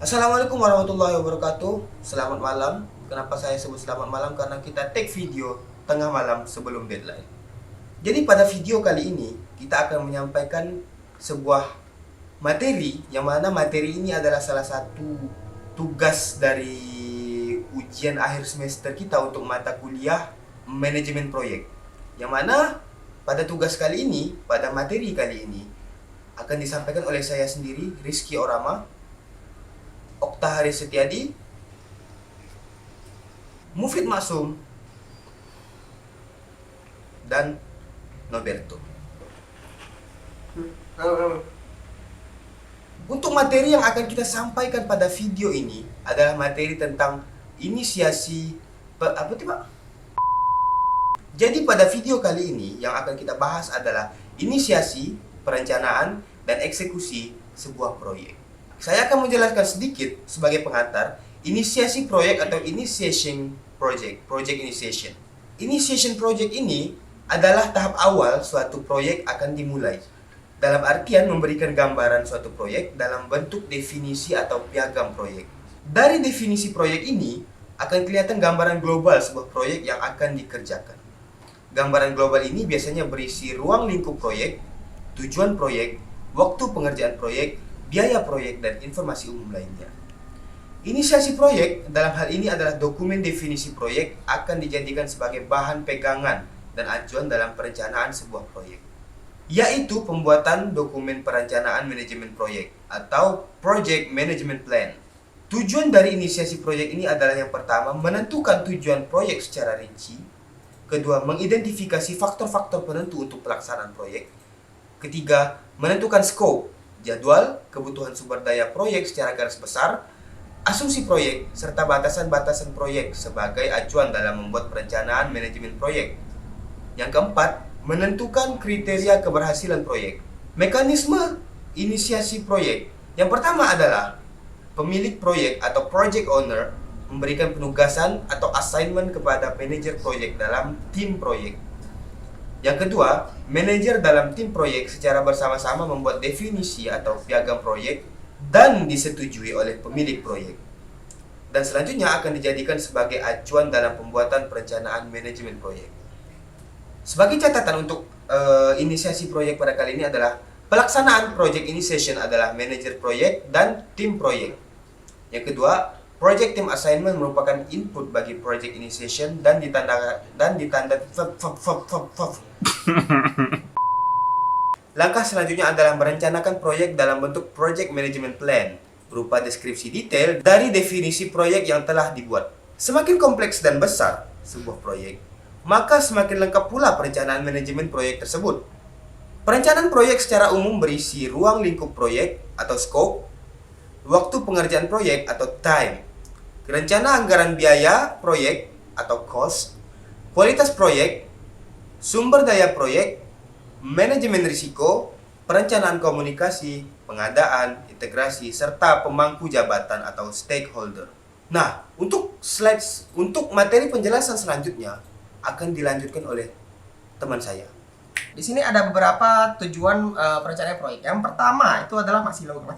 Assalamualaikum warahmatullahi wabarakatuh. Selamat malam. Kenapa saya sebut selamat malam? Karena kita take video tengah malam sebelum deadline. Jadi pada video kali ini kita akan menyampaikan sebuah materi, yang mana materi ini adalah salah satu tugas dari ujian akhir semester kita untuk mata kuliah manajemen proyek. Yang mana pada tugas kali ini, pada materi kali ini akan disampaikan oleh saya sendiri, Rizky Orama, Okta Hari Setiadi, Mufid Maksum, dan Noberto. Untuk materi yang akan kita sampaikan pada video ini adalah materi tentang inisiasi apa sih, Pak? Jadi pada video kali ini yang akan kita bahas adalah inisiasi, perencanaan, dan eksekusi sebuah proyek. Saya akan menjelaskan sedikit sebagai pengantar inisiasi proyek atau initiation project, project initiation. Initiation project ini adalah tahap awal suatu proyek akan dimulai. Dalam artian memberikan gambaran suatu proyek dalam bentuk definisi atau piagam proyek. Dari definisi proyek ini akan kelihatan gambaran global sebuah proyek yang akan dikerjakan. Gambaran global ini biasanya berisi ruang lingkup proyek, tujuan proyek, waktu pengerjaan proyek, biaya proyek, dan informasi umum lainnya. Inisiasi proyek dalam hal ini adalah dokumen definisi proyek akan dijadikan sebagai bahan pegangan dan acuan dalam perencanaan sebuah proyek, yaitu pembuatan dokumen perencanaan manajemen proyek atau Project Management Plan. Tujuan dari inisiasi proyek ini adalah yang pertama, menentukan tujuan proyek secara rinci. Kedua, mengidentifikasi faktor-faktor penentu untuk pelaksanaan proyek. Ketiga, menentukan scope, jadwal, kebutuhan sumber daya proyek secara garis besar, asumsi proyek, serta batasan-batasan proyek sebagai acuan dalam membuat perencanaan manajemen proyek. Yang keempat, menentukan kriteria keberhasilan proyek. Mekanisme inisiasi proyek. Yang pertama adalah pemilik proyek atau project owner memberikan penugasan atau assignment kepada manajer proyek dalam tim proyek. Yang kedua, manajer dalam tim proyek secara bersama-sama membuat definisi atau piagam proyek dan disetujui oleh pemilik proyek. Dan selanjutnya akan dijadikan sebagai acuan dalam pembuatan perencanaan manajemen proyek. Sebagai catatan untuk inisiasi proyek pada kali ini adalah pelaksanaan project initiation adalah manajer proyek dan tim proyek. Yang kedua, project team assignment merupakan input bagi project initiation dan ditanda. Langkah selanjutnya adalah merencanakan proyek dalam bentuk project management plan berupa deskripsi detail dari definisi proyek yang telah dibuat. Semakin kompleks dan besar sebuah proyek, maka semakin lengkap pula perencanaan manajemen proyek tersebut. Perencanaan proyek secara umum berisi ruang lingkup proyek atau scope, waktu pengerjaan proyek atau time, rencana anggaran biaya proyek atau cost, kualitas proyek, sumber daya proyek, manajemen risiko, perencanaan komunikasi, pengadaan, integrasi, serta pemangku jabatan atau stakeholder. Nah, untuk materi penjelasan selanjutnya akan dilanjutkan oleh teman saya. Di sini ada beberapa tujuan perencanaan proyek. Yang pertama itu adalah masih logo.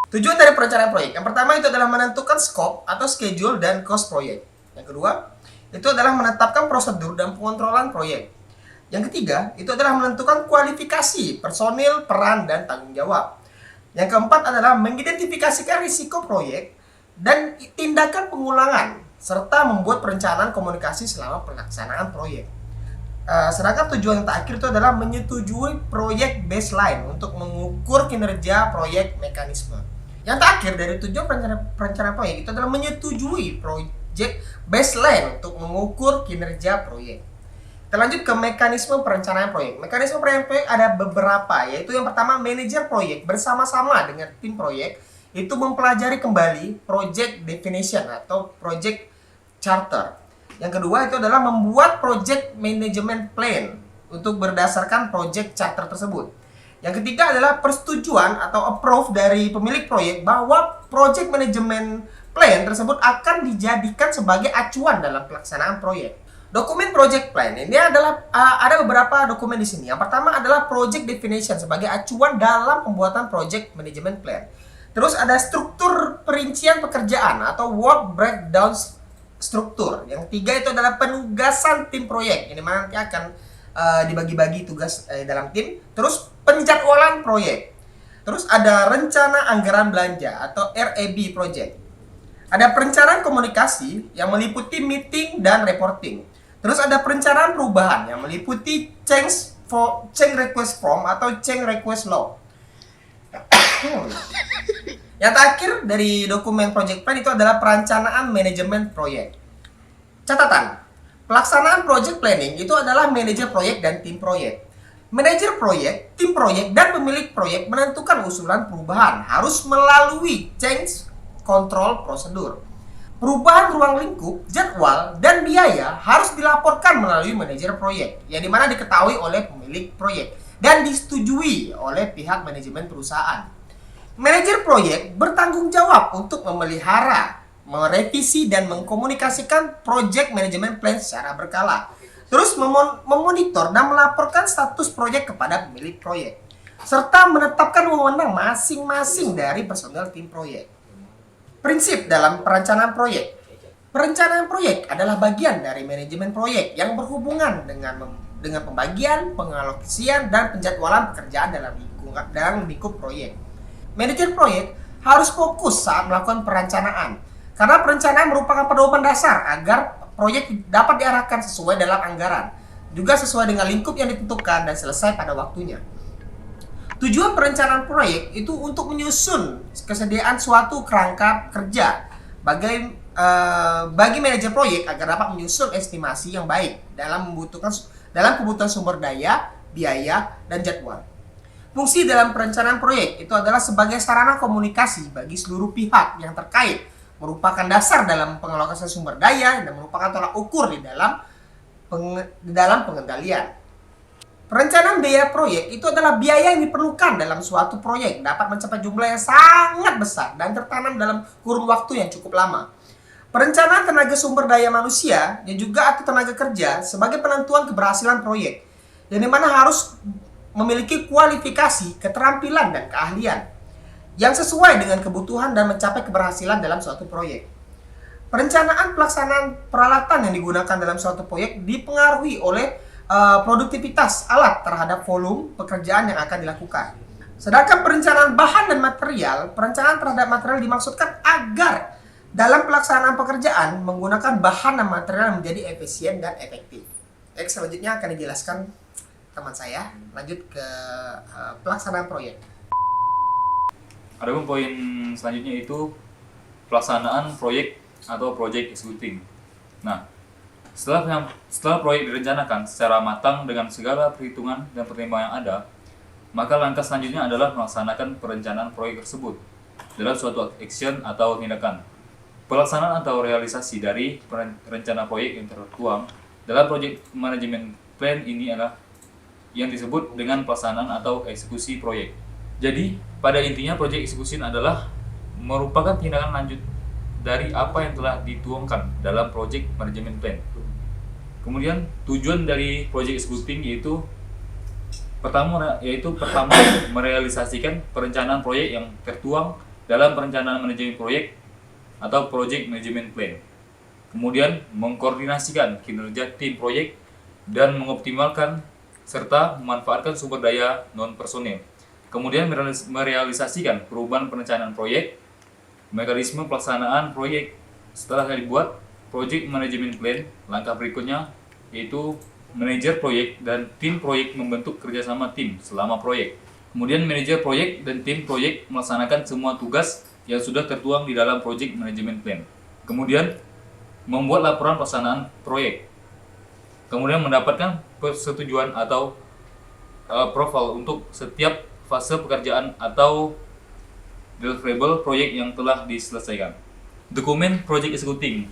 Tujuan dari perencanaan proyek. Yang pertama itu adalah menentukan scope atau schedule dan cost proyek. Yang kedua, itu adalah menetapkan prosedur dan pengontrolan proyek. Yang ketiga, itu adalah menentukan kualifikasi, personil, peran, dan tanggung jawab. Yang keempat adalah mengidentifikasikan risiko proyek dan tindakan pengulangan, serta membuat perencanaan komunikasi selama pelaksanaan proyek. Sedangkan tujuan yang terakhir itu adalah menyetujui proyek baseline untuk mengukur kinerja proyek mekanisme. Yang terakhir dari tujuan perencanaan proyek itu adalah menyetujui proyek baseline untuk mengukur kinerja proyek. Kita lanjut ke mekanisme perencanaan proyek. Mekanisme perencanaan proyek ada beberapa, yaitu yang pertama, manajer proyek bersama-sama dengan tim proyek itu mempelajari kembali project definition atau project charter. Yang kedua itu adalah membuat project management plan untuk berdasarkan project charter tersebut. Yang ketiga adalah persetujuan atau approve dari pemilik proyek bahwa project management plan tersebut akan dijadikan sebagai acuan dalam pelaksanaan proyek. Dokumen project plan ini adalah ada beberapa dokumen di sini. Yang pertama adalah project definition sebagai acuan dalam pembuatan project management plan. Terus ada struktur perincian pekerjaan atau work breakdown struktur. Yang ketiga itu adalah penugasan tim proyek. Ini mana nanti akan dibagi-bagi tugas dalam tim. Terus penjadwalan proyek. Terus ada rencana anggaran belanja atau RAB project. Ada perencanaan komunikasi yang meliputi meeting dan reporting. Terus ada perencanaan perubahan yang meliputi change request form atau change request law. Yang terakhir dari dokumen project plan itu adalah perencanaan manajemen proyek. Catatan, pelaksanaan project planning itu adalah manajer proyek dan tim proyek. Manajer proyek, tim proyek, dan pemilik proyek menentukan usulan perubahan harus melalui change control prosedur. Perubahan ruang lingkup, jadwal, dan biaya harus dilaporkan melalui manajer proyek, yang dimana diketahui oleh pemilik proyek dan disetujui oleh pihak manajemen perusahaan. Manajer proyek bertanggung jawab untuk memelihara, merevisi, dan mengkomunikasikan project management plan secara berkala. Terus memonitor dan melaporkan status proyek kepada pemilik proyek, serta menetapkan wewenang masing-masing dari personel tim proyek. Prinsip dalam perencanaan proyek. Perencanaan proyek adalah bagian dari manajemen proyek yang berhubungan dengan pembagian, pengalokasian, dan penjadwalan pekerjaan dalam lingkup proyek. Manajer proyek harus fokus saat melakukan perencanaan, karena perencanaan merupakan pedoman dasar agar proyek dapat diarahkan sesuai dalam anggaran, juga sesuai dengan lingkup yang ditentukan dan selesai pada waktunya. Tujuan perencanaan proyek itu untuk menyusun kesediaan suatu kerangka kerja bagi manajer proyek agar dapat menyusun estimasi yang baik dalam kebutuhan sumber daya, biaya, dan jadwal. Fungsi dalam perencanaan proyek itu adalah sebagai sarana komunikasi bagi seluruh pihak yang terkait, merupakan dasar dalam pengalokasian sumber daya dan merupakan tolak ukur di dalam pengendalian. Perencanaan biaya proyek itu adalah biaya yang diperlukan dalam suatu proyek dapat mencapai jumlah yang sangat besar dan tertanam dalam kurun waktu yang cukup lama. Perencanaan tenaga sumber daya manusia dan juga atau tenaga kerja sebagai penentuan keberhasilan proyek, yang dimana harus memiliki kualifikasi, keterampilan, dan keahlian yang sesuai dengan kebutuhan dan mencapai keberhasilan dalam suatu proyek. Perencanaan pelaksanaan peralatan yang digunakan dalam suatu proyek dipengaruhi oleh produktivitas alat terhadap volume pekerjaan yang akan dilakukan. Sedangkan perencanaan bahan dan material, perencanaan terhadap material dimaksudkan agar dalam pelaksanaan pekerjaan menggunakan bahan dan material menjadi efisien dan efektif. Baik, selanjutnya akan dijelaskan teman saya. Lanjut ke pelaksanaan proyek. Adapun poin selanjutnya itu pelaksanaan proyek atau project executing. Nah, setelah proyek direncanakan secara matang dengan segala perhitungan dan pertimbangan yang ada, maka langkah selanjutnya adalah melaksanakan perencanaan proyek tersebut dalam suatu action atau tindakan. Pelaksanaan atau realisasi dari rencana proyek yang tertuang dalam project management plan ini adalah yang disebut dengan pelaksanaan atau eksekusi proyek. Jadi, pada intinya project execution adalah merupakan tindakan lanjut dari apa yang telah dituangkan dalam project management plan. Kemudian tujuan dari project executing yaitu pertama merealisasikan perencanaan proyek yang tertuang dalam perencanaan manajemen proyek atau project management plan. Kemudian mengkoordinasikan kinerja tim proyek dan mengoptimalkan serta memanfaatkan sumber daya non-personel. Kemudian merealisasikan perubahan perencanaan proyek, mekanisme pelaksanaan proyek. Setelah dibuat project management plan, langkah berikutnya yaitu manajer proyek dan tim proyek membentuk kerjasama tim selama proyek. Kemudian manajer proyek dan tim proyek melaksanakan semua tugas yang sudah tertuang di dalam project management plan. Kemudian membuat laporan pelaksanaan proyek. Kemudian mendapatkan persetujuan atau approval untuk setiap fase pekerjaan atau deliverable proyek yang telah diselesaikan. Dokumen project executing.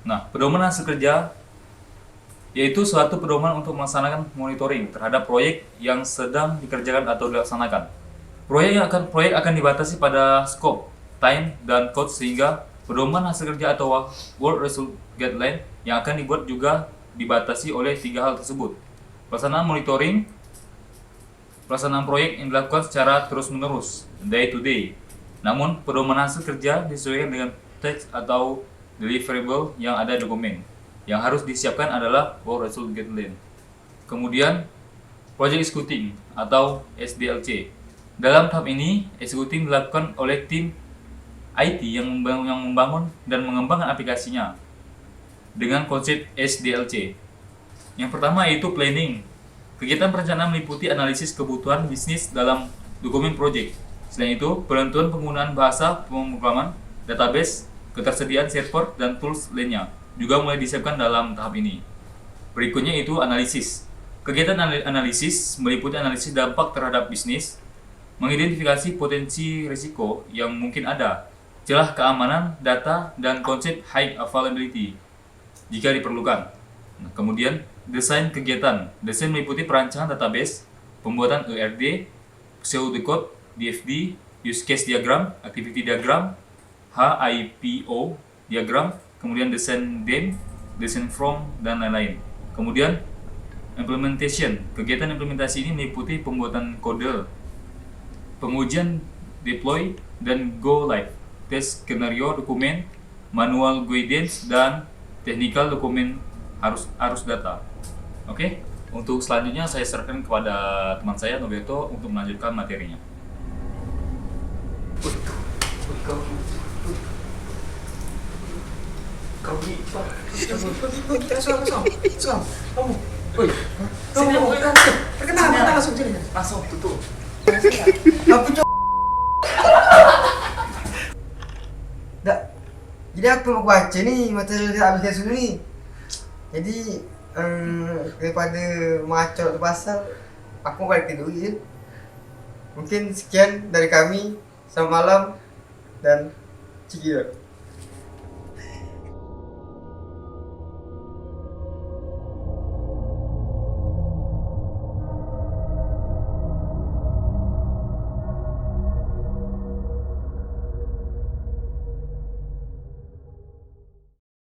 Nah, pedoman hasil kerja yaitu suatu pedoman untuk melaksanakan monitoring terhadap proyek yang sedang dikerjakan atau dilaksanakan. Proyek akan dibatasi pada scope, time, dan cost sehingga pedoman hasil kerja atau work result guideline yang akan dibuat juga dibatasi oleh 3 hal tersebut. Pelaksanaan monitoring, pelaksanaan proyek yang dilakukan secara terus-menerus, day to day. Namun, pedoman hasil kerja disesuaikan dengan teks atau deliverable yang ada di dokumen. Yang harus disiapkan adalah work result guideline. Kemudian, project executing atau SDLC. Dalam tahap ini, executing dilakukan oleh tim IT yang membangun dan mengembangkan aplikasinya dengan konsep SDLC. Yang pertama yaitu planning. Kegiatan perencanaan meliputi analisis kebutuhan bisnis dalam dokumen project. Selain itu, penentuan penggunaan bahasa pemrograman, database, ketersediaan server, dan tools lainnya juga mulai disiapkan dalam tahap ini. Berikutnya itu analisis. Kegiatan analisis meliputi analisis dampak terhadap bisnis, mengidentifikasi potensi risiko yang mungkin ada, celah keamanan data, dan konsep high availability jika diperlukan. Nah, kemudian desain kegiatan. Desain meliputi perancangan database, pembuatan ERD, pseudocode, DFD, use case diagram, activity diagram, HIPO diagram, kemudian desain DEM, desain from, dan lain-lain. Kemudian implementation. Kegiatan implementasi ini meliputi pembuatan kode, pengujian deploy, dan go live, tes skenario dokumen, manual guidance, dan technical dokumen arus data. Oke, untuk selanjutnya saya serahkan kepada teman saya Nobeto untuk melanjutkan materinya. Perkenalkan langsung sini. Langsung tutup. Jadi aku mau baca nih materi yang habiskan dulu nih. Jadi daripada macet di pasar, aku balik tidur ya. Mungkin sekian dari kami. Selamat malam dan cikidot.